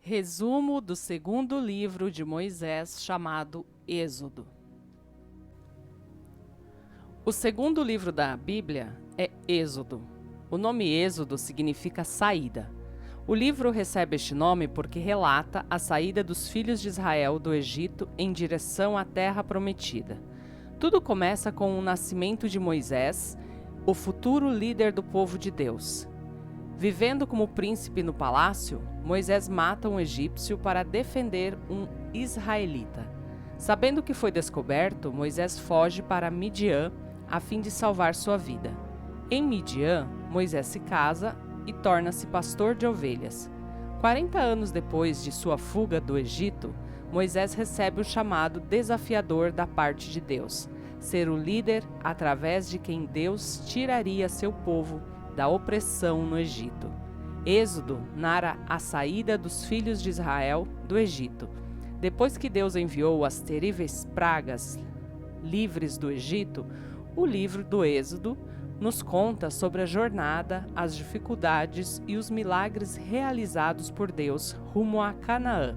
Resumo do segundo livro de Moisés, chamado Êxodo. O segundo livro da Bíblia é Êxodo. O nome Êxodo significa saída. O livro recebe este nome porque relata a saída dos filhos de Israel do Egito em direção à terra prometida. Tudo começa com o nascimento de Moisés, o futuro líder do povo de Deus. Vivendo como príncipe no palácio, Moisés mata um egípcio para defender um israelita. Sabendo que foi descoberto, Moisés foge para Midian a fim de salvar sua vida. Em Midian, Moisés se casa e torna-se pastor de ovelhas. 40 anos depois de sua fuga do Egito, Moisés recebe o chamado desafiador da parte de Deus, ser o líder através de quem Deus tiraria seu povo da opressão no Egito. Êxodo narra a saída dos filhos de Israel do Egito. Depois que Deus enviou as terríveis pragas livres do Egito, o livro do Êxodo nos conta sobre a jornada, as dificuldades e os milagres realizados por Deus rumo a Canaã.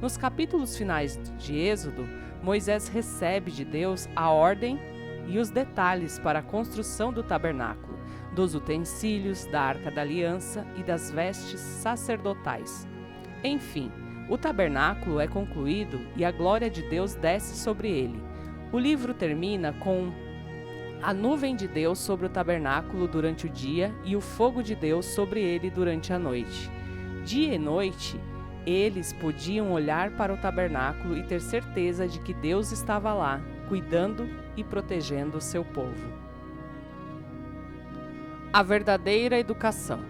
Nos capítulos finais de Êxodo, Moisés recebe de Deus a ordem e os detalhes para a construção do tabernáculo, dos utensílios, da Arca da Aliança e das vestes sacerdotais. Enfim, o tabernáculo é concluído e a glória de Deus desce sobre ele. O livro termina com a nuvem de Deus sobre o tabernáculo durante o dia e o fogo de Deus sobre ele durante a noite. Dia e noite, eles podiam olhar para o tabernáculo e ter certeza de que Deus estava lá, cuidando e protegendo o seu povo. A verdadeira educação.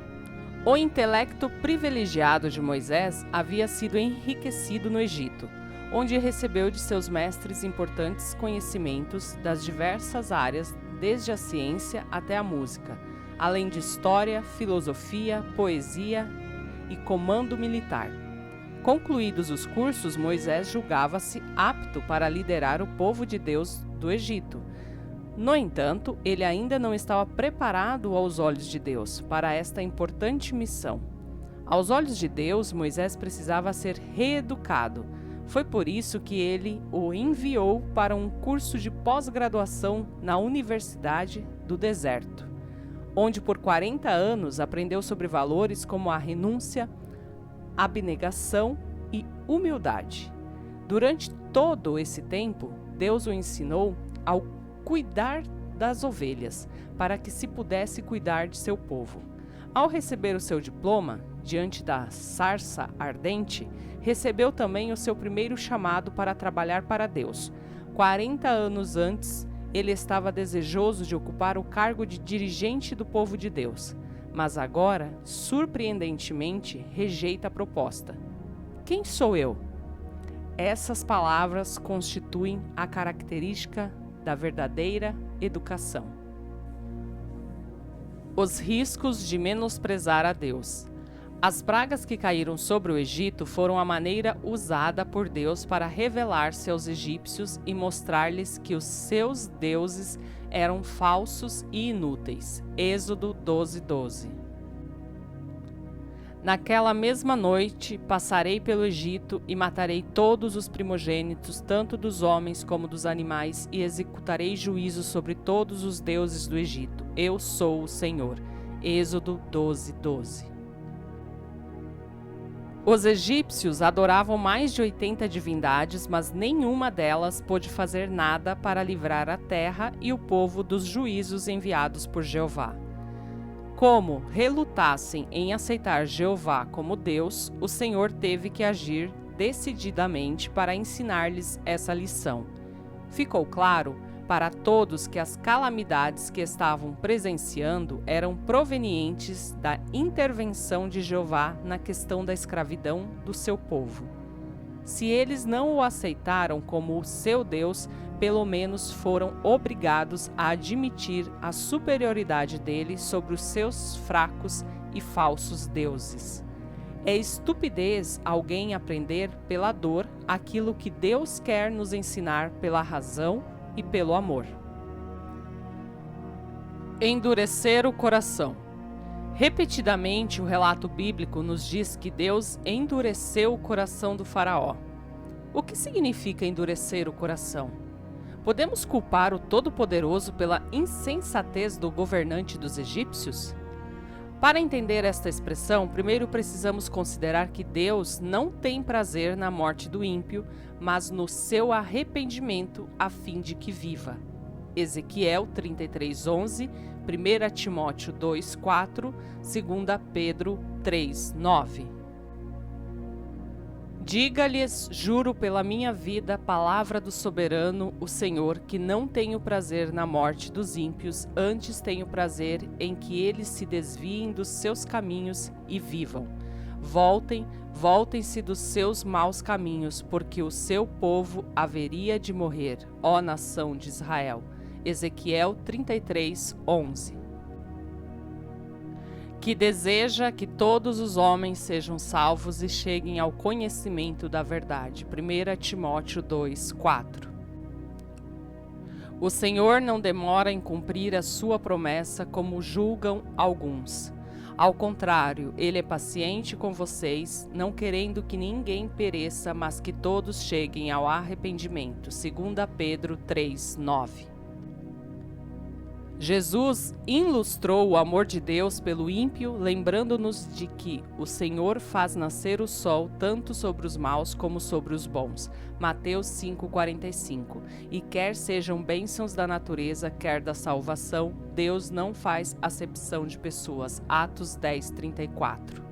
O intelecto privilegiado de Moisés havia sido enriquecido no Egito, onde recebeu de seus mestres importantes conhecimentos das diversas áreas, desde a ciência até a música, além de história, filosofia, poesia e comando militar. Concluídos os cursos, Moisés julgava-se apto para liderar o povo de Deus do Egito. No entanto, ele ainda não estava preparado aos olhos de Deus para esta importante missão. Aos olhos de Deus, Moisés precisava ser reeducado. Foi por isso que ele o enviou para um curso de pós-graduação na Universidade do Deserto, onde por 40 anos aprendeu sobre valores como a renúncia, abnegação e humildade. Durante todo esse tempo, Deus o ensinou ao cuidar das ovelhas, para que se pudesse cuidar de seu povo. Ao receber o seu diploma, diante da sarça ardente, recebeu também o seu primeiro chamado para trabalhar para Deus. 40 anos antes, ele estava desejoso de ocupar o cargo de dirigente do povo de Deus, mas agora, surpreendentemente, rejeita a proposta. Quem sou eu? Essas palavras constituem a característica da verdadeira educação. Os riscos de menosprezar a Deus. As pragas que caíram sobre o Egito foram a maneira usada por Deus para revelar-se aos egípcios e mostrar-lhes que os seus deuses eram falsos e inúteis. Êxodo 12:12. Naquela mesma noite passarei pelo Egito e matarei todos os primogênitos, tanto dos homens como dos animais, e executarei juízo sobre todos os deuses do Egito. Eu sou o Senhor. Êxodo 12:12. Os egípcios adoravam mais de 80 divindades, mas nenhuma delas pôde fazer nada para livrar a terra e o povo dos juízos enviados por Jeová. Como relutassem em aceitar Jeová como Deus, o Senhor teve que agir decididamente para ensinar-lhes essa lição. Ficou claro para todos que as calamidades que estavam presenciando eram provenientes da intervenção de Jeová na questão da escravidão do seu povo. Se eles não o aceitaram como o seu Deus, pelo menos foram obrigados a admitir a superioridade dele sobre os seus fracos e falsos deuses. É estupidez alguém aprender pela dor aquilo que Deus quer nos ensinar pela razão e pelo amor. Endurecer o coração. Repetidamente, o relato bíblico nos diz que Deus endureceu o coração do faraó. O que significa endurecer o coração? Podemos culpar o Todo-Poderoso pela insensatez do governante dos egípcios? Para entender esta expressão, primeiro precisamos considerar que Deus não tem prazer na morte do ímpio, mas no seu arrependimento a fim de que viva. Ezequiel 33:11, 1 Timóteo 2:4, 2 Pedro 3:9. Diga-lhes, juro pela minha vida, palavra do soberano, o Senhor, que não tenho prazer na morte dos ímpios, antes tenho prazer em que eles se desviem dos seus caminhos e vivam. Voltem-se dos seus maus caminhos, porque o seu povo haveria de morrer, ó nação de Israel. Ezequiel 33:11. Que deseja que todos os homens sejam salvos e cheguem ao conhecimento da verdade. 1 Timóteo 2:4. O Senhor não demora em cumprir a sua promessa, como julgam alguns. Ao contrário, Ele é paciente com vocês, não querendo que ninguém pereça, mas que todos cheguem ao arrependimento. 2 Pedro 3:9. Jesus ilustrou o amor de Deus pelo ímpio, lembrando-nos de que o Senhor faz nascer o sol tanto sobre os maus como sobre os bons. Mateus 5:45. E quer sejam bênçãos da natureza, quer da salvação, Deus não faz acepção de pessoas. Atos 10:34.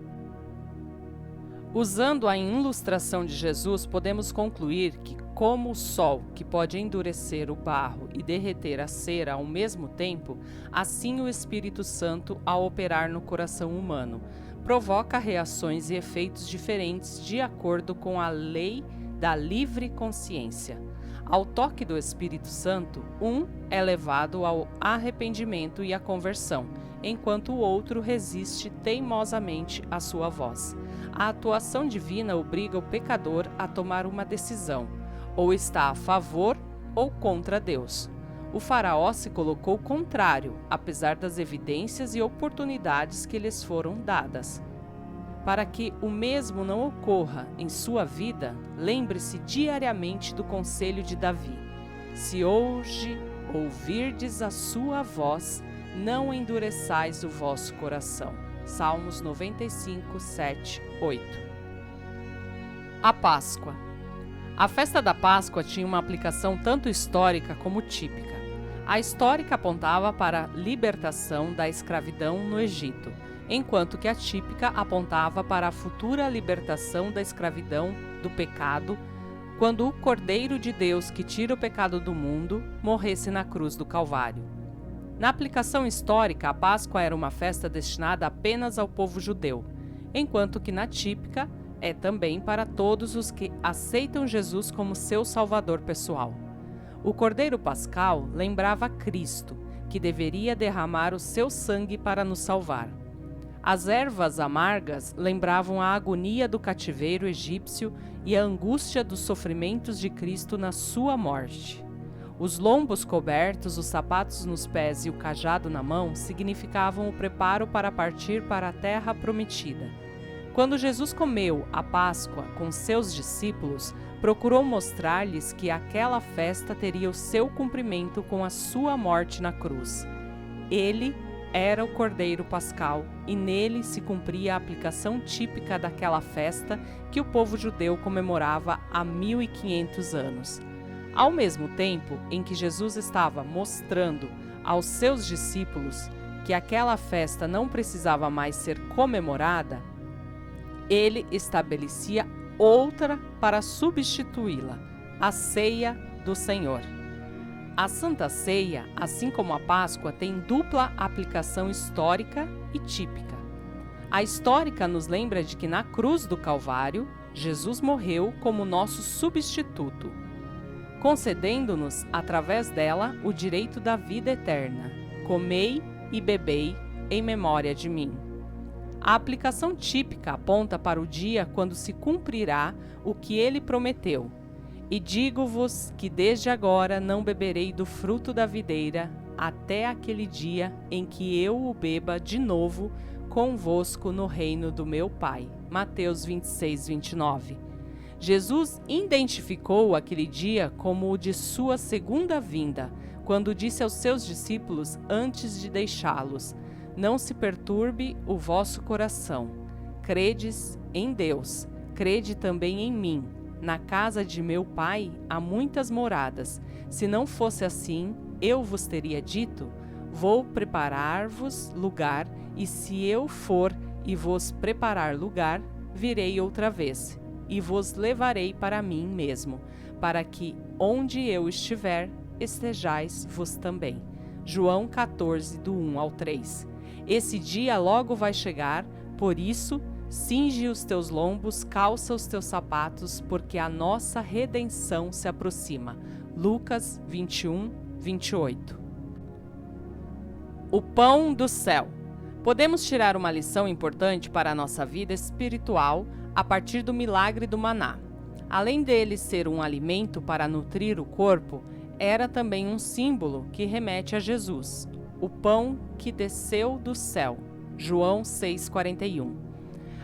Usando a ilustração de Jesus, podemos concluir que, como o sol, que pode endurecer o barro e derreter a cera ao mesmo tempo, assim o Espírito Santo, ao operar no coração humano, provoca reações e efeitos diferentes de acordo com a lei da livre consciência. Ao toque do Espírito Santo, um é levado ao arrependimento e à conversão, enquanto o outro resiste teimosamente à sua voz. A atuação divina obriga o pecador a tomar uma decisão, ou está a favor ou contra Deus. O faraó se colocou contrário, apesar das evidências e oportunidades que lhes foram dadas. Para que o mesmo não ocorra em sua vida, lembre-se diariamente do conselho de Davi: se hoje ouvirdes a sua voz, não endureçais o vosso coração. Salmos 95, 7, 8. A Páscoa. A festa da Páscoa tinha uma aplicação tanto histórica como típica. A histórica apontava para a libertação da escravidão no Egito, enquanto que a típica apontava para a futura libertação da escravidão do pecado, quando o Cordeiro de Deus que tira o pecado do mundo morresse na cruz do Calvário. Na aplicação histórica, a Páscoa era uma festa destinada apenas ao povo judeu, enquanto que na típica é também para todos os que aceitam Jesus como seu Salvador pessoal. O Cordeiro Pascal lembrava Cristo, que deveria derramar o seu sangue para nos salvar. As ervas amargas lembravam a agonia do cativeiro egípcio e a angústia dos sofrimentos de Cristo na sua morte. Os lombos cobertos, os sapatos nos pés e o cajado na mão significavam o preparo para partir para a terra prometida. Quando Jesus comeu a Páscoa com seus discípulos, procurou mostrar-lhes que aquela festa teria o seu cumprimento com a sua morte na cruz. Ele era o Cordeiro Pascal e nele se cumpria a aplicação típica daquela festa que o povo judeu comemorava há 1500 anos. Ao mesmo tempo em que Jesus estava mostrando aos seus discípulos que aquela festa não precisava mais ser comemorada, ele estabelecia outra para substituí-la, a Ceia do Senhor. A Santa Ceia, assim como a Páscoa, tem dupla aplicação histórica e típica. A histórica nos lembra de que na cruz do Calvário, Jesus morreu como nosso substituto, concedendo-nos, através dela, o direito da vida eterna. Comei e bebei em memória de mim. A aplicação típica aponta para o dia quando se cumprirá o que ele prometeu. E digo-vos que desde agora não beberei do fruto da videira até aquele dia em que eu o beba de novo convosco no reino do meu Pai. Mateus 26, 29. Jesus identificou aquele dia como o de sua segunda vinda, quando disse aos seus discípulos antes de deixá-los: não se perturbe o vosso coração. Credes em Deus, crede também em mim. Na casa de meu Pai há muitas moradas. Se não fosse assim, eu vos teria dito: vou preparar-vos lugar, e se eu for e vos preparar lugar, virei outra vez, e vos levarei para mim mesmo, para que onde eu estiver, estejais vos também. João 14, do 1 ao 3. Esse dia logo vai chegar, por isso, cinge os teus lombos, calça os teus sapatos, porque a nossa redenção se aproxima. Lucas 21, 28. O pão do céu. Podemos tirar uma lição importante para a nossa vida espiritual a partir do milagre do maná. Além dele ser um alimento para nutrir o corpo, era também um símbolo que remete a Jesus, o pão que desceu do céu. João 6,41.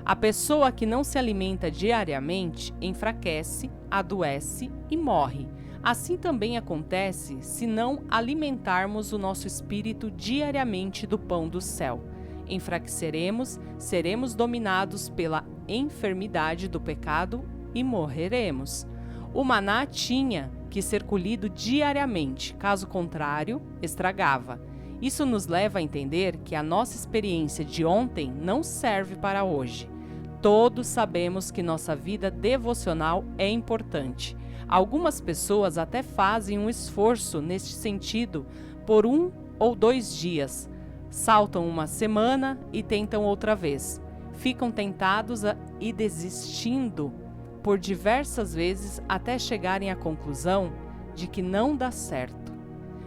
A pessoa que não se alimenta diariamente enfraquece, adoece e morre. Assim também acontece se não alimentarmos o nosso espírito diariamente do pão do céu. Enfraqueceremos, seremos dominados pela enfermidade do pecado e morreremos. O maná tinha que ser colhido diariamente, caso contrário, estragava. Isso nos leva a entender que a nossa experiência de ontem não serve para hoje. Todos sabemos que nossa vida devocional é importante. Algumas pessoas até fazem um esforço neste sentido por 1 ou 2 dias. Saltam uma semana e tentam outra vez. Ficam tentados e desistindo por diversas vezes até chegarem à conclusão de que não dá certo.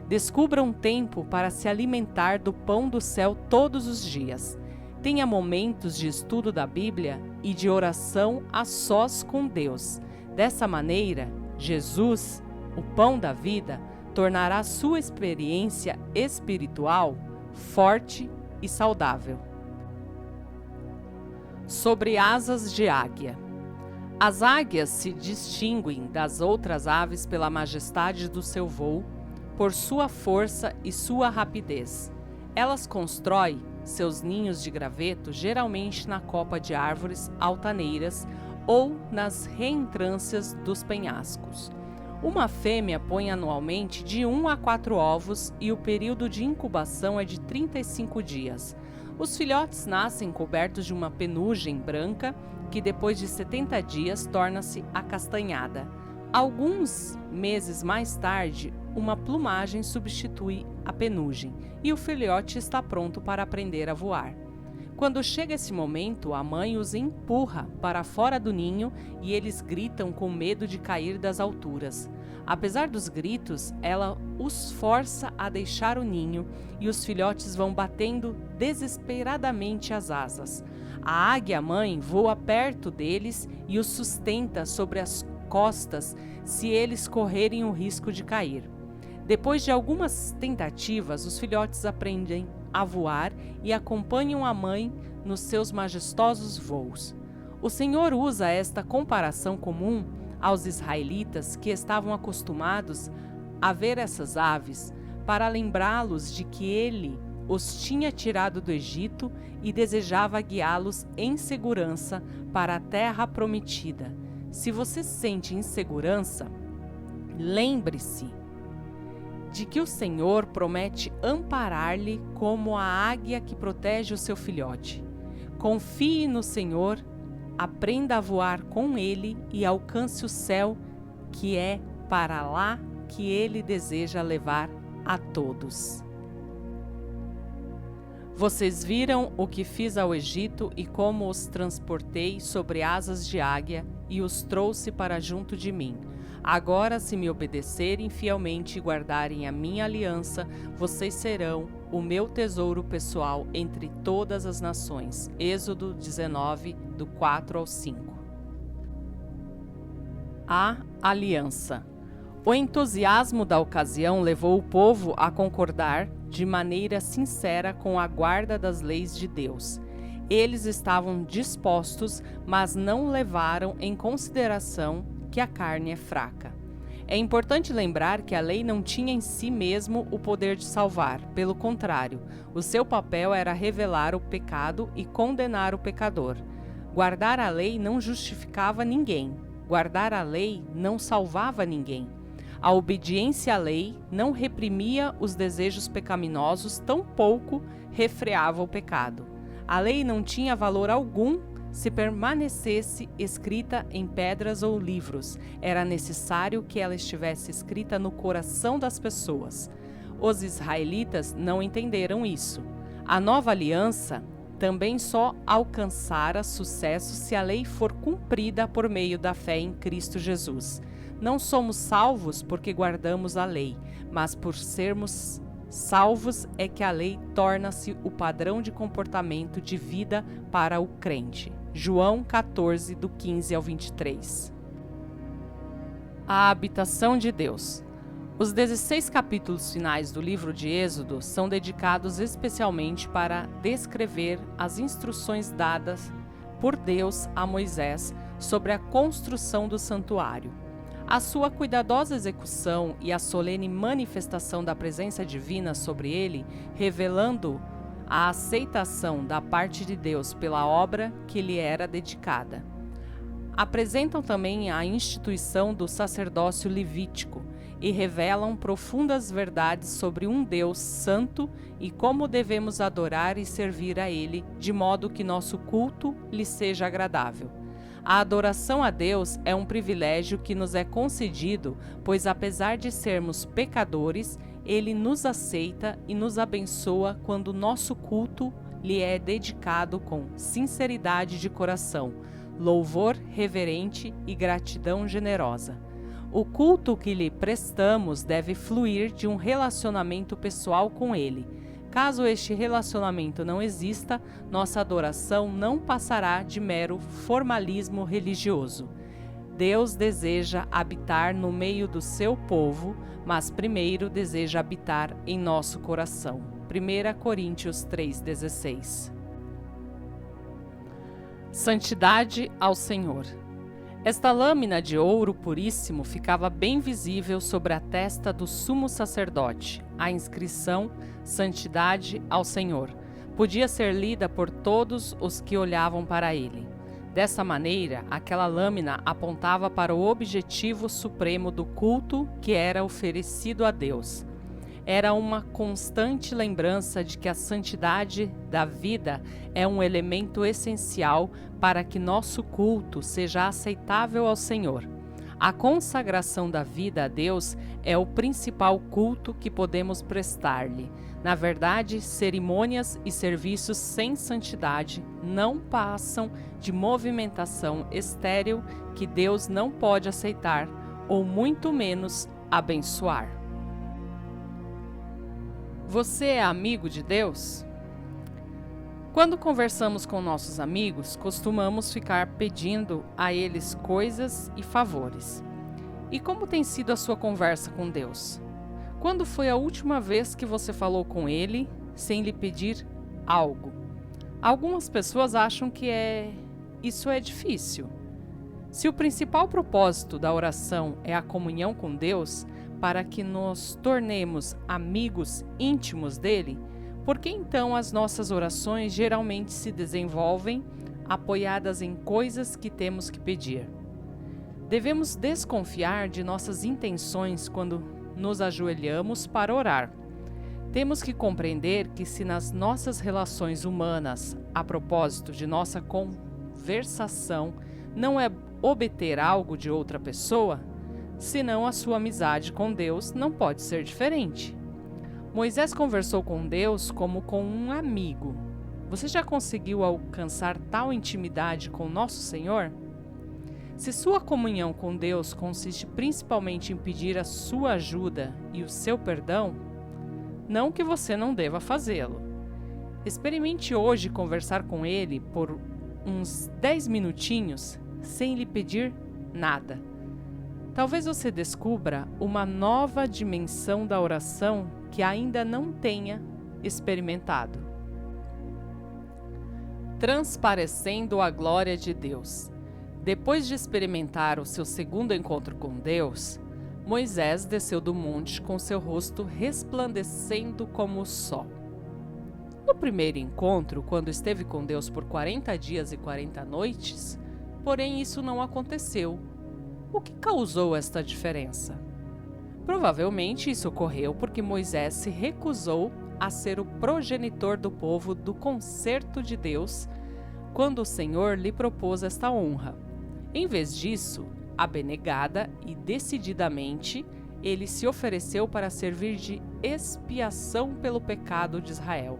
Descubra um tempo para se alimentar do pão do céu todos os dias. Tenha momentos de estudo da Bíblia e de oração a sós com Deus. Dessa maneira, Jesus, o pão da vida, tornará sua experiência espiritual forte e saudável. Sobre asas de águia. As águias se distinguem das outras aves pela majestade do seu voo, por sua força e sua rapidez. Elas constroem seus ninhos de graveto geralmente na copa de árvores altaneiras ou nas reentrâncias dos penhascos. Uma fêmea põe anualmente de 1 a 4 ovos e o período de incubação é de 35 dias. Os filhotes nascem cobertos de uma penugem branca que depois de 70 dias torna-se acastanhada. Alguns meses mais tarde, uma plumagem substitui a penugem e o filhote está pronto para aprender a voar. Quando chega esse momento, a mãe os empurra para fora do ninho e eles gritam com medo de cair das alturas. Apesar dos gritos, ela os força a deixar o ninho e os filhotes vão batendo desesperadamente as asas. A águia-mãe voa perto deles e os sustenta sobre as costas se eles correrem o risco de cair. Depois de algumas tentativas, os filhotes aprendem a voar e acompanham a mãe nos seus majestosos voos. O Senhor usa esta comparação comum aos israelitas que estavam acostumados a ver essas aves para lembrá-los de que Ele os tinha tirado do Egito e desejava guiá-los em segurança para a terra prometida. Se você sente insegurança, lembre-se de que o Senhor promete amparar-lhe como a águia que protege o seu filhote. Confie no Senhor, aprenda a voar com Ele e alcance o céu, que é para lá que Ele deseja levar a todos. Vocês viram o que fiz ao Egito e como os transportei sobre asas de águia e os trouxe para junto de mim. Agora, se me obedecerem fielmente e guardarem a minha aliança, vocês serão o meu tesouro pessoal entre todas as nações. Êxodo 19, do 4 ao 5. A aliança. O entusiasmo da ocasião levou o povo a concordar de maneira sincera com a guarda das leis de Deus. Eles estavam dispostos, mas não levaram em consideração que a carne é fraca. É importante lembrar que a lei não tinha em si mesmo o poder de salvar. Pelo contrário, o seu papel era revelar o pecado e condenar o pecador. Guardar a lei não justificava ninguém. Guardar a lei não salvava ninguém. A obediência à lei não reprimia os desejos pecaminosos, tampouco refreava o pecado. A lei não tinha valor algum se permanecesse escrita em pedras ou livros. Era necessário que ela estivesse escrita no coração das pessoas. Os israelitas não entenderam isso. A nova aliança também só alcançara sucesso se a lei for cumprida por meio da fé em Cristo Jesus. Não somos salvos porque guardamos a lei, mas por sermos salvos é que a lei torna-se o padrão de comportamento de vida para o crente. João 14, do 15 ao 23. A habitação de Deus. Os 16 capítulos finais do livro de Êxodo são dedicados especialmente para descrever as instruções dadas por Deus a Moisés sobre a construção do santuário. A sua cuidadosa execução e a solene manifestação da presença divina sobre ele, revelando a aceitação da parte de Deus pela obra que lhe era dedicada. Apresentam também a instituição do sacerdócio levítico e revelam profundas verdades sobre um Deus santo e como devemos adorar e servir a Ele, de modo que nosso culto lhe seja agradável. A adoração a Deus é um privilégio que nos é concedido, pois apesar de sermos pecadores, Ele nos aceita e nos abençoa quando nosso culto lhe é dedicado com sinceridade de coração, louvor reverente e gratidão generosa. O culto que lhe prestamos deve fluir de um relacionamento pessoal com Ele. Caso este relacionamento não exista, nossa adoração não passará de mero formalismo religioso. Deus deseja habitar no meio do seu povo, mas primeiro deseja habitar em nosso coração. 1 Coríntios 3,16. Santidade ao Senhor. Esta lâmina de ouro puríssimo ficava bem visível sobre a testa do sumo sacerdote. A inscrição Santidade ao Senhor podia ser lida por todos os que olhavam para ele. Dessa maneira, aquela lâmina apontava para o objetivo supremo do culto que era oferecido a Deus. Era uma constante lembrança de que a santidade da vida é um elemento essencial para que nosso culto seja aceitável ao Senhor. A consagração da vida a Deus é o principal culto que podemos prestar-lhe. Na verdade, cerimônias e serviços sem santidade não passam de movimentação estéril que Deus não pode aceitar, ou muito menos abençoar. Você é amigo de Deus? Quando conversamos com nossos amigos, costumamos ficar pedindo a eles coisas e favores. E como tem sido a sua conversa com Deus? Quando foi a última vez que você falou com Ele sem lhe pedir algo? Algumas pessoas acham que isso é difícil. Se o principal propósito da oração é a comunhão com Deus, para que nos tornemos amigos íntimos dele, por que então as nossas orações geralmente se desenvolvem apoiadas em coisas que temos que pedir? Devemos desconfiar de nossas intenções quando nos ajoelhamos para orar. Temos que compreender que se nas nossas relações humanas, a propósito de nossa conversação, não é obter algo de outra pessoa, senão a sua amizade com Deus não pode ser diferente. Moisés conversou com Deus como com um amigo. Você já conseguiu alcançar tal intimidade com nosso Senhor? Se sua comunhão com Deus consiste principalmente em pedir a sua ajuda e o seu perdão, não que você não deva fazê-lo. Experimente hoje conversar com Ele por uns 10 minutinhos sem lhe pedir nada. Talvez você descubra uma nova dimensão da oração que ainda não tenha experimentado. transparecendo a glória de Deus. Depois de experimentar o seu segundo encontro com Deus, Moisés desceu do monte com seu rosto resplandecendo como o sol. No primeiro encontro, quando esteve com Deus por 40 dias e 40 noites, porém isso não aconteceu. O que causou esta diferença? Provavelmente isso ocorreu porque Moisés se recusou a ser o progenitor do povo do concerto de Deus quando o Senhor lhe propôs esta honra. Em vez disso, abnegada e decididamente, ele se ofereceu para servir de expiação pelo pecado de Israel.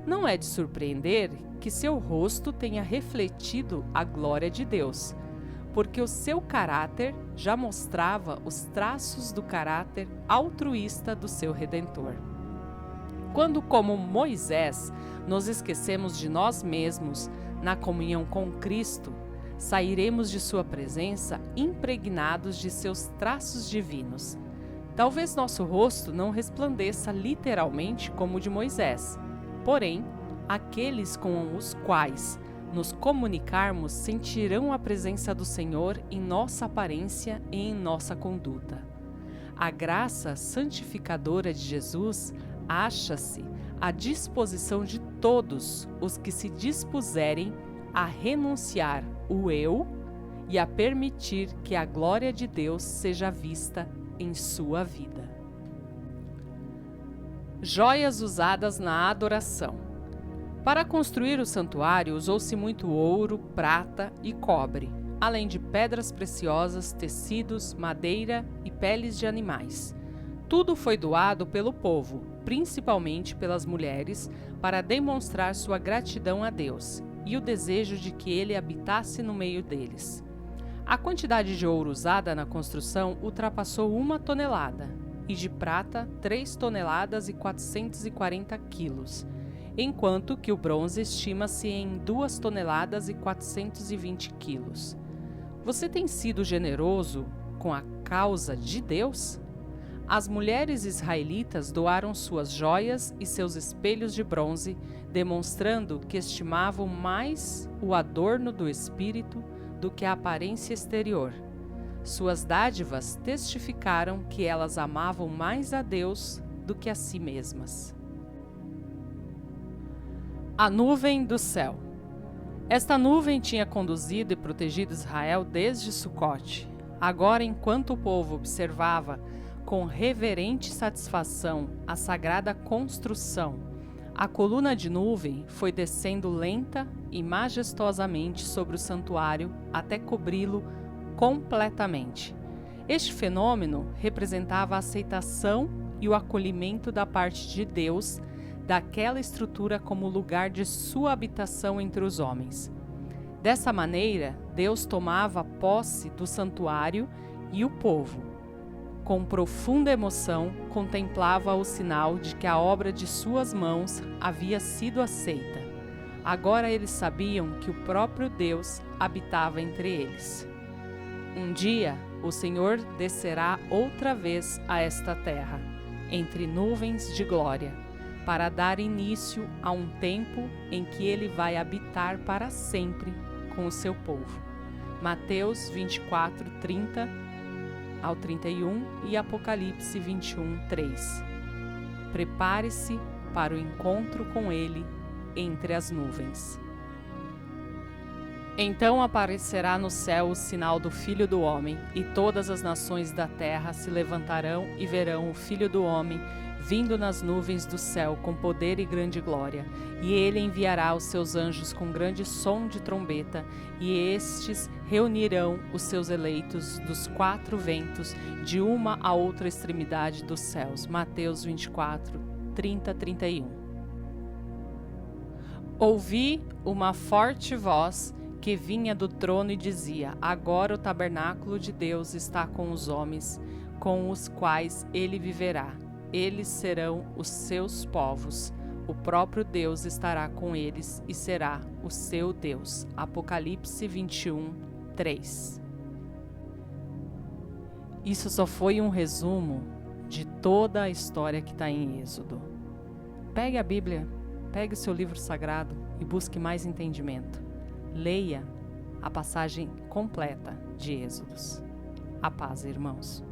Não é de surpreender que seu rosto tenha refletido a glória de Deus, porque o seu caráter já mostrava os traços do caráter altruísta do seu Redentor. Quando, como Moisés, nos esquecemos de nós mesmos na comunhão com Cristo, sairemos de sua presença impregnados de seus traços divinos. Talvez nosso rosto não resplandeça literalmente como o de Moisés, porém, aqueles com os quais nos comunicarmos sentirão a presença do Senhor em nossa aparência e em nossa conduta. A graça santificadora de Jesus acha-se à disposição de todos os que se dispuserem a renunciar o eu e a permitir que a glória de Deus seja vista em sua vida. Joias usadas na adoração. Para construir o santuário usou-se muito ouro, prata e cobre, além de pedras preciosas, tecidos, madeira e peles de animais. Tudo foi doado pelo povo, principalmente pelas mulheres, para demonstrar sua gratidão a Deus e o desejo de que ele habitasse no meio deles. A quantidade de ouro usada na construção ultrapassou 1 tonelada, e de prata 3 toneladas e 440 quilos, enquanto que o bronze estima-se em 2 toneladas e 420 quilos. Você tem sido generoso com a causa de Deus? As mulheres israelitas doaram suas joias e seus espelhos de bronze, demonstrando que estimavam mais o adorno do espírito do que a aparência exterior. Suas dádivas testificaram que elas amavam mais a Deus do que a si mesmas. A nuvem do céu. Esta nuvem tinha conduzido e protegido Israel desde Sucote. Agora, enquanto o povo observava com reverente satisfação a sagrada construção, a coluna de nuvem foi descendo lenta e majestosamente sobre o santuário até cobri-lo completamente. Este fenômeno representava a aceitação e o acolhimento da parte de Deus daquela estrutura como lugar de sua habitação entre os homens. Dessa maneira, Deus tomava posse do santuário e o povo, com profunda emoção, contemplava o sinal de que a obra de suas mãos havia sido aceita. Agora eles sabiam que o próprio Deus habitava entre eles. Um dia, o Senhor descerá outra vez a esta terra, entre nuvens de glória, para dar início a um tempo em que ele vai habitar para sempre com o seu povo. Mateus 24, 30 ao 31 e Apocalipse 21, 3. Prepare-se para o encontro com ele entre as nuvens. Então aparecerá no céu o sinal do Filho do Homem, e todas as nações da terra se levantarão e verão o Filho do Homem vindo nas nuvens do céu com poder e grande glória. E ele enviará os seus anjos com grande som de trombeta, e estes reunirão os seus eleitos dos 4 ventos, de uma a outra extremidade dos céus. Mateus 24, 30, 31. Ouvi uma forte voz que vinha do trono e dizia: agora o tabernáculo de Deus está com os homens, com os quais ele viverá. Eles serão os seus povos. O próprio Deus estará com eles e será o seu Deus. Apocalipse 21, 3. Isso só foi um resumo de toda a história que está em Êxodo. Pegue a Bíblia, pegue o seu livro sagrado, e busque mais entendimento. Leia a passagem completa de Êxodos. A paz, irmãos.